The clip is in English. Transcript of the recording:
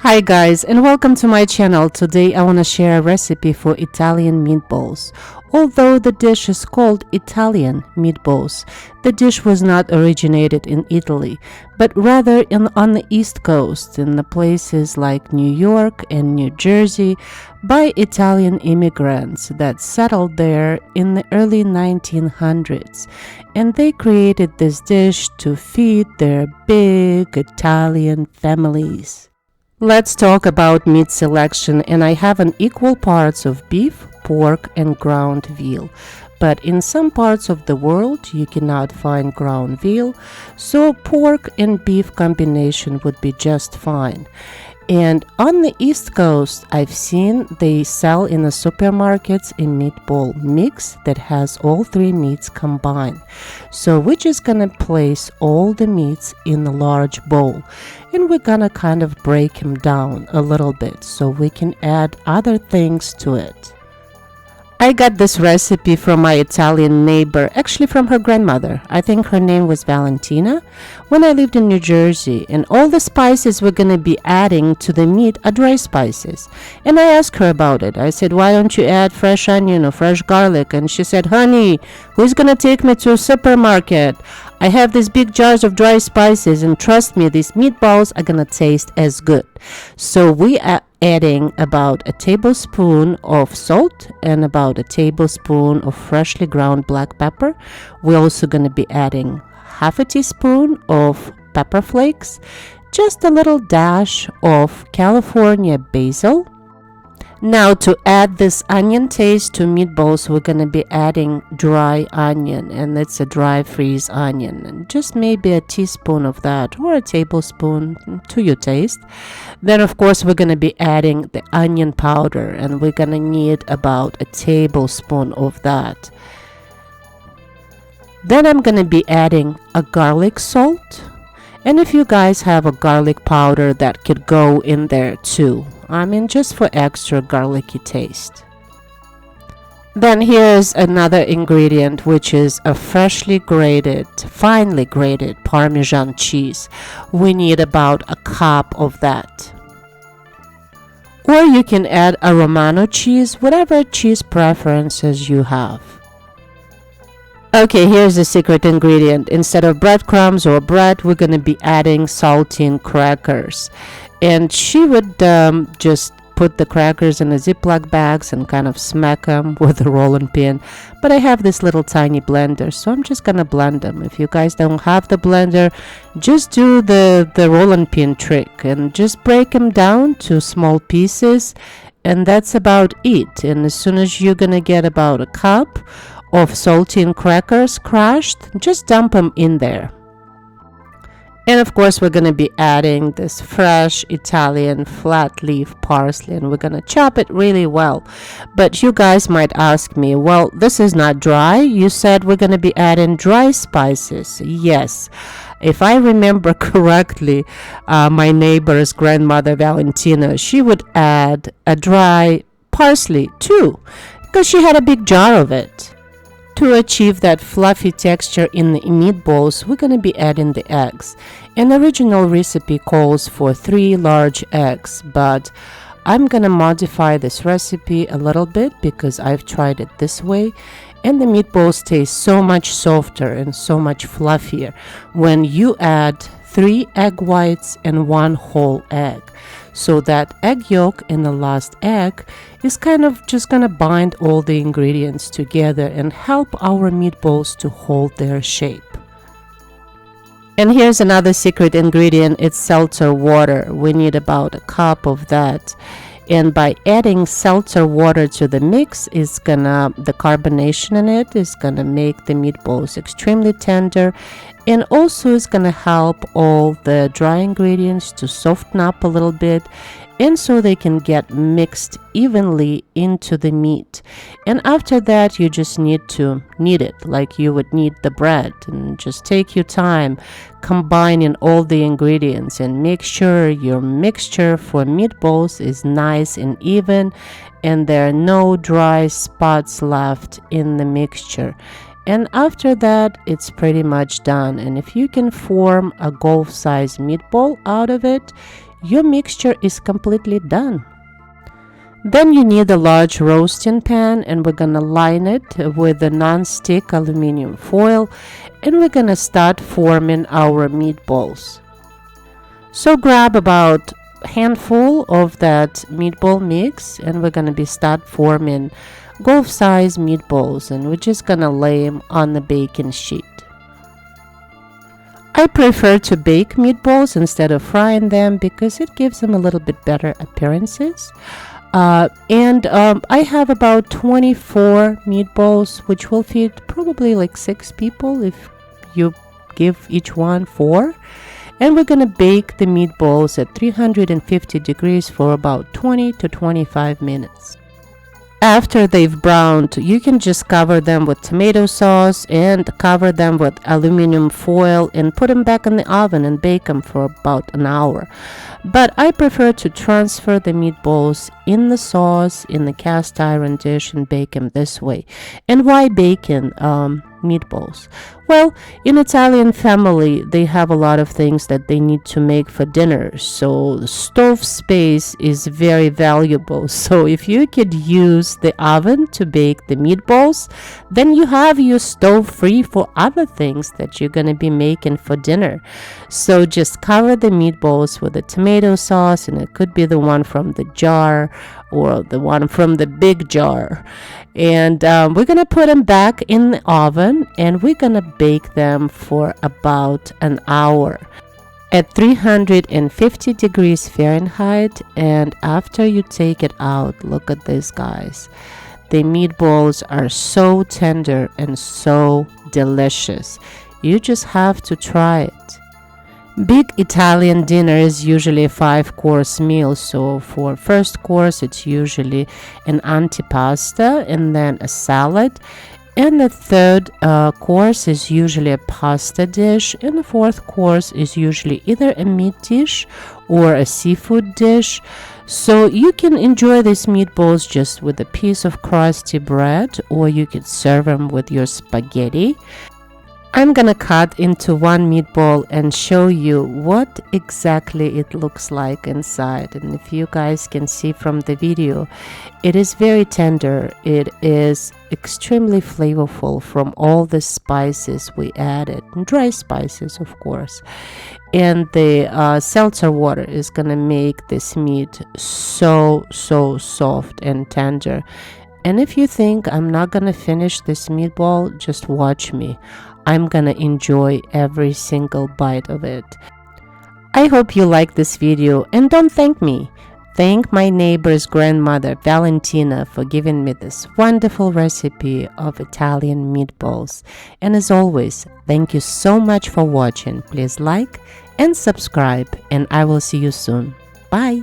Hi guys, and welcome to my channel. Today I want to share a recipe for Italian meatballs. Although the dish is called Italian meatballs, the dish was not originated in Italy, but rather on the East Coast, in the places like New York and New Jersey, by Italian immigrants that settled there in the early 1900s. And they created this dish to feed their big Italian families. Let's talk about meat selection, and I have an equal parts of beef, pork, and ground veal. But in some parts of the world, you cannot find ground veal, so pork and beef combination would be just fine. And on the East Coast, I've seen they sell in the supermarkets a meatball mix that has all three meats combined. So we're just gonna place all the meats in a large bowl, and we're gonna kind of break them down a little bit so we can add other things to it. I got this recipe from my Italian neighbor, actually from her grandmother. I think her name was Valentina, when I lived in New Jersey, and all the spices we're going to be adding to the meat are dry spices. And I asked her about it. I said, why don't you add fresh onion or fresh garlic? And she said, honey, who's going to take me to a supermarket? I have these big jars of dry spices, and trust me, these meatballs are going to taste as good. So we are adding about a tablespoon of salt and about a tablespoon of freshly ground black pepper. We're also going to be adding half a teaspoon of pepper flakes, just a little dash of California basil. Now, to add this onion taste to meatballs, we're going to be adding dry onion, and it's a dry freeze onion, and just maybe a teaspoon of that or a tablespoon to your taste. Then of course we're going to be adding the onion powder, and we're going to need about a tablespoon of that. Then I'm going to be adding a garlic salt, and if you guys have a garlic powder, that could go in there too. I mean, just for extra garlicky taste. Then here's another ingredient, which is a finely grated Parmesan cheese. We need about a cup of that. Or you can add a Romano cheese, whatever cheese preferences you have. Okay, here's the secret ingredient. Instead of breadcrumbs or bread, we're going to be adding saltine crackers. And she would just put the crackers in the Ziploc bags and kind of smack them with a rolling pin. But I have this little tiny blender, so I'm just going to blend them. If you guys don't have the blender, just do the rolling pin trick and just break them down to small pieces. And that's about it. And as soon as you're going to get about a cup of saltine crackers crushed, just dump them in there. And of course we're going to be adding this fresh Italian flat leaf parsley, and we're going to chop it really well. But you guys might ask me, well, this is not dry. You said we're going to be adding dry spices. Yes, if I remember correctly, my neighbor's grandmother Valentina, she would add a dry parsley too, because she had a big jar of it. To achieve that fluffy texture in the meatballs, we're going to be adding the eggs. An original recipe calls for 3 large eggs, but I'm going to modify this recipe a little bit because I've tried it this way, and the meatballs taste so much softer and so much fluffier when you add 3 egg whites and 1 whole egg. So that egg yolk in the last egg is kind of just going to bind all the ingredients together and help our meatballs to hold their shape. And here's another secret ingredient. It's seltzer water. We need about a cup of that. And by adding seltzer water to the mix, the carbonation in it is gonna make the meatballs extremely tender, and also is gonna help all the dry ingredients to soften up a little bit, and so they can get mixed evenly into the meat. And after that, you just need to knead it like you would knead the bread, and just take your time combining all the ingredients and make sure your mixture for meatballs is nice and even and there are no dry spots left in the mixture. And after that, it's pretty much done. And if you can form a golf-sized meatball out of it, your mixture is completely done. Then you need a large roasting pan, and we're gonna line it with a non-stick aluminum foil, and we're gonna start forming our meatballs. So grab about a handful of that meatball mix, and we're gonna be start forming golf-sized meatballs, and we're just gonna lay them on the baking sheet. I prefer to bake meatballs instead of frying them because it gives them a little bit better appearances. I have about 24 meatballs, which will feed probably like 6 people if you give each one 4. And we're going to bake the meatballs at 350 degrees for about 20 to 25 minutes. After they've browned, you can just cover them with tomato sauce and cover them with aluminum foil and put them back in the oven and bake them for about an hour. But I prefer to transfer the meatballs in the sauce in the cast iron dish and bake them this way. And why baking meatballs? Well, in Italian family, they have a lot of things that they need to make for dinner. So stove space is very valuable. So if you could use the oven to bake the meatballs, then you have your stove free for other things that you're going to be making for dinner. So just cover the meatballs with a tomato sauce, and it could be the one from the jar or the one from the big jar. And we're going to put them back in the oven, and we're going to bake them for about an hour at 350 degrees Fahrenheit. And after you take it out, look at this, guys. The meatballs are so tender and so delicious. You just have to try it. Big Italian dinner is usually a 5-course meal. So for first course, it's usually an antipasta and then a salad. And the third course is usually a pasta dish. And the fourth course is usually either a meat dish or a seafood dish. So you can enjoy these meatballs just with a piece of crusty bread, or you could serve them with your spaghetti. I'm gonna cut into one meatball and show you what exactly it looks like inside. And if you guys can see from the video, it is very tender. It is extremely flavorful from all the spices we added, dry spices of course. And the seltzer water is gonna make this meat so soft and tender. And if you think I'm not gonna finish this meatball, just watch me. I'm gonna enjoy every single bite of it. I hope you like this video, and don't thank me. Thank my neighbor's grandmother Valentina for giving me this wonderful recipe of Italian meatballs. And as always, thank you so much for watching. Please like and subscribe, and I will see you soon. Bye.